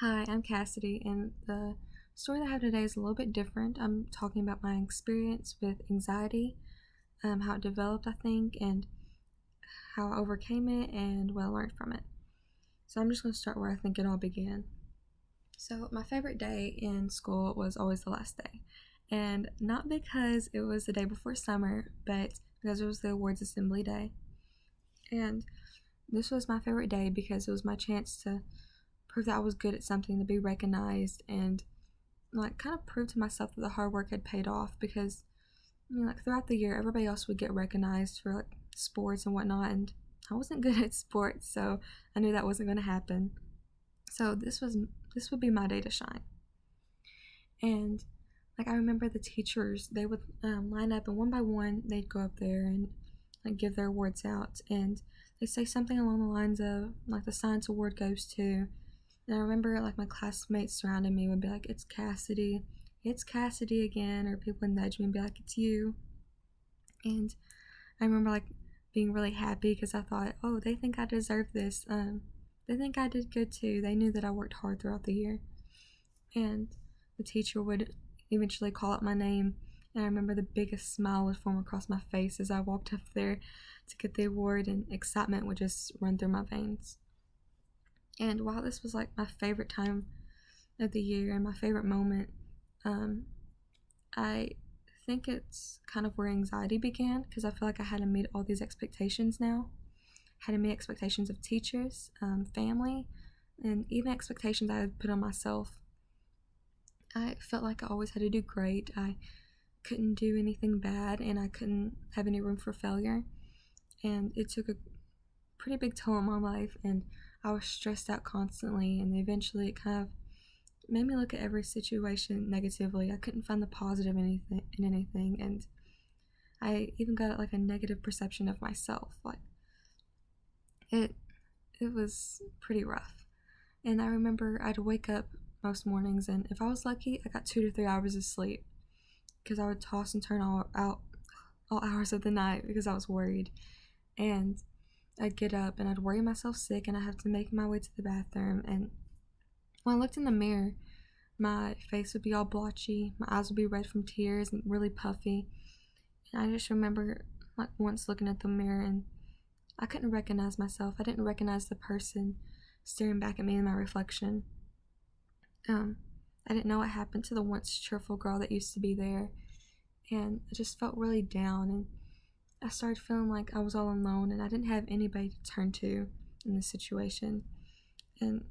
Hi, I'm Cassidy, and the story that I have today is a little bit different. I'm talking about my experience with anxiety, how it developed, I think, and how I overcame it and what I learned from it. So I'm just going to start where I think it all began. So, my favorite day in school was always the last day. And not because it was the day before summer, but because it was the awards assembly day. And this was my favorite day because it was my chance to prove that I was good at something, to be recognized, and like kind of prove to myself that the hard work had paid off because like throughout the year everybody else would get recognized for like sports and whatnot, and I wasn't good at sports, so I knew that wasn't going to happen. So this would be my day to shine. And like I remember the teachers, they would line up, and one by one they'd go up there and like give their awards out, and they say something along the lines of like the science award goes to. And I remember like my classmates surrounding me would be like, it's Cassidy again, or people would nudge me and be like, it's you. And I remember like being really happy because I thought, oh, they think I deserve this. They think I did good too. They knew that I worked hard throughout the year. And the teacher would eventually call out my name. And I remember the biggest smile would form across my face as I walked up there to get the award, and excitement would just run through my veins. And while this was like my favorite time of the year and my favorite moment, um, I think it's kind of where anxiety began because I feel like I had to meet all these expectations now. I had to meet expectations of teachers, family, and even expectations I had put on myself. I felt like I always had to do great. I couldn't do anything bad, and I couldn't have any room for failure. And it took a pretty big toll on my life, and I was stressed out constantly, and eventually it kind of made me look at every situation negatively. I couldn't find the positive in anything, and I even got like a negative perception of myself. Like it it was pretty rough. And I remember I'd wake up most mornings, and if I was lucky, I got 2 to 3 hours of sleep because I would toss and turn all hours of the night because I was worried. And I'd get up and I'd worry myself sick, and I'd have to make my way to the bathroom. And when I looked in the mirror, my face would be all blotchy, my eyes would be red from tears and really puffy. And I just remember like once looking at the mirror, and I couldn't recognize myself. I didn't recognize the person staring back at me in my reflection. Um, I didn't know what happened to the once cheerful girl that used to be there, and I just felt really down, and I started feeling like I was all alone and I didn't have anybody to turn to in this situation. And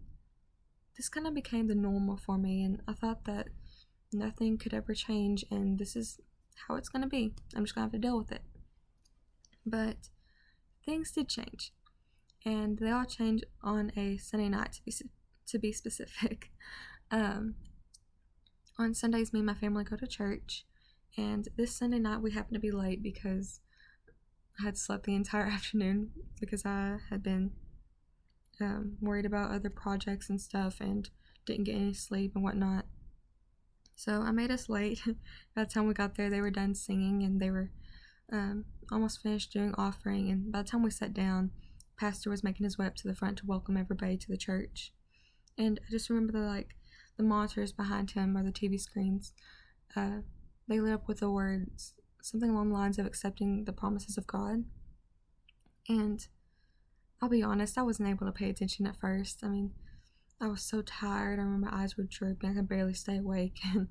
this kind of became the normal for me, and I thought that nothing could ever change, and this is how it's going to be. I'm just going to have to deal with it. But things did change, and they all changed on a Sunday night to be specific. Um, on Sundays, me and my family go to church, and this Sunday night we happened to be late because I had slept the entire afternoon because I had been worried about other projects and stuff and didn't get any sleep and whatnot. So I made us late. By the time we got there, they were done singing, and they were almost finished doing offering. And by the time we sat down, pastor was making his way up to the front to welcome everybody to the church. And I just remember the monitors behind him, or the TV screens. They lit up with the words something along the lines of accepting the promises of God. And I'll be honest, I wasn't able to pay attention at first. I mean, I was so tired. I remember my eyes were drooping. I could barely stay awake. And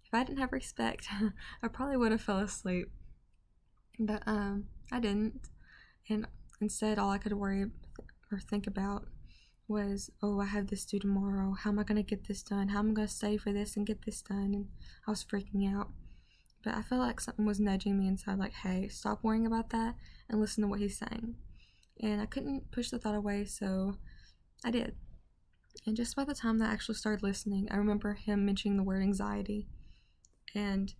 if I didn't have respect, I probably would have fell asleep. But I didn't. And instead, all I could worry or think about was, oh, I have this due tomorrow. How am I going to get this done? How am I going to study for this and get this done? And I was freaking out. But I felt like something was nudging me inside, like, hey, stop worrying about that and listen to what he's saying. And I couldn't push the thought away, so I did. And just by the time that I actually started listening, I remember him mentioning the word anxiety. And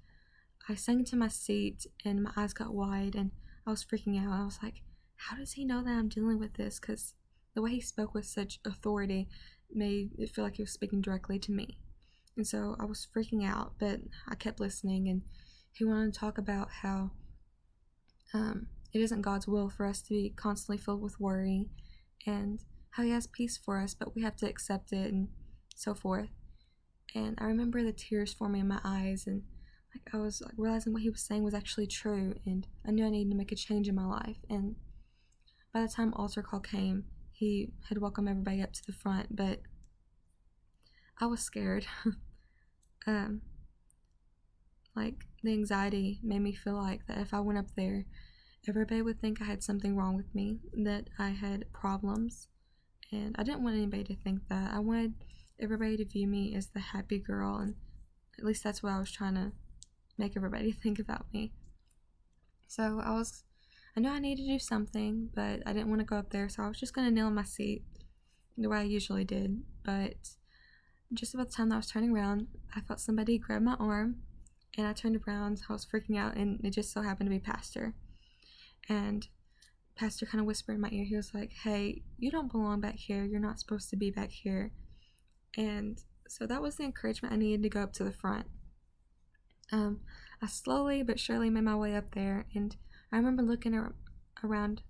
I sank into my seat, and my eyes got wide, and I was freaking out. I was like, how does he know that I'm dealing with this? Because the way he spoke with such authority made it feel like he was speaking directly to me. And so I was freaking out, but I kept listening, and he wanted to talk about how it isn't God's will for us to be constantly filled with worry, and how he has peace for us, but we have to accept it and so forth. And I remember the tears forming in my eyes, and I was realizing what he was saying was actually true, and I knew I needed to make a change in my life. And by the time altar call came, he had welcomed everybody up to the front, but I was scared. um, the anxiety made me feel like that if I went up there, everybody would think I had something wrong with me, that I had problems, and I didn't want anybody to think that. I wanted everybody to view me as the happy girl, and at least that's what I was trying to make everybody think about me. So I knew I needed to do something, but I didn't want to go up there, so I was just going to kneel in my seat the way I usually did. But just about the time that I was turning around, I felt somebody grab my arm, and I turned around. I was freaking out, and it just so happened to be Pastor. And Pastor kind of whispered in my ear. He was like, "Hey, you don't belong back here. You're not supposed to be back here." And so that was the encouragement I needed to go up to the front. I slowly but surely made my way up there, and I remember looking around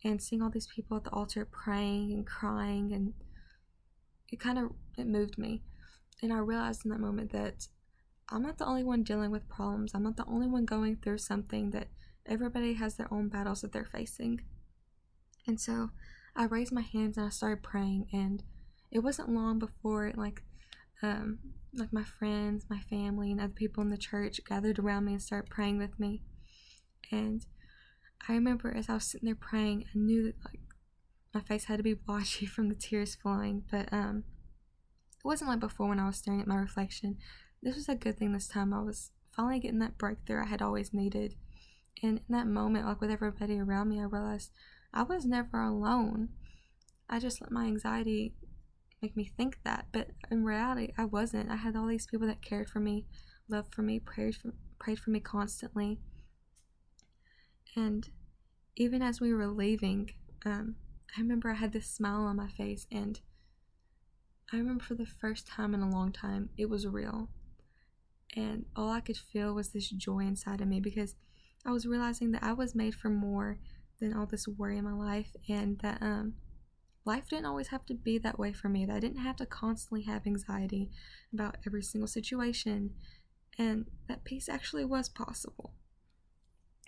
and seeing all these people at the altar praying and crying, and it moved me. And I realized in that moment that I'm not the only one dealing with problems. I'm not the only one going through something, that everybody has their own battles that they're facing. And so I raised my hands and I started praying, and it wasn't long before my friends, my family, and other people in the church gathered around me and started praying with me. And I remember as I was sitting there praying, I knew that my face had to be blotchy from the tears flowing, but it wasn't like before when I was staring at my reflection. This was a good thing this time. I was finally getting that breakthrough I had always needed. And in that moment, with everybody around me, I realized I was never alone. I just let my anxiety make me think that, but in reality, I wasn't. I had all these people that cared for me, loved for me, prayed for me constantly. And even as we were leaving, I remember I had this smile on my face, and I remember for the first time in a long time, it was real. And all I could feel was this joy inside of me, because I was realizing that I was made for more than all this worry in my life, and that life didn't always have to be that way for me, that I didn't have to constantly have anxiety about every single situation, and that peace actually was possible,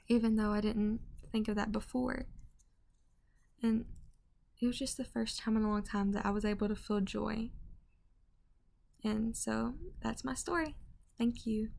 even though I didn't think of that before. And it was just the first time in a long time that I was able to feel joy. And so that's my story. Thank you.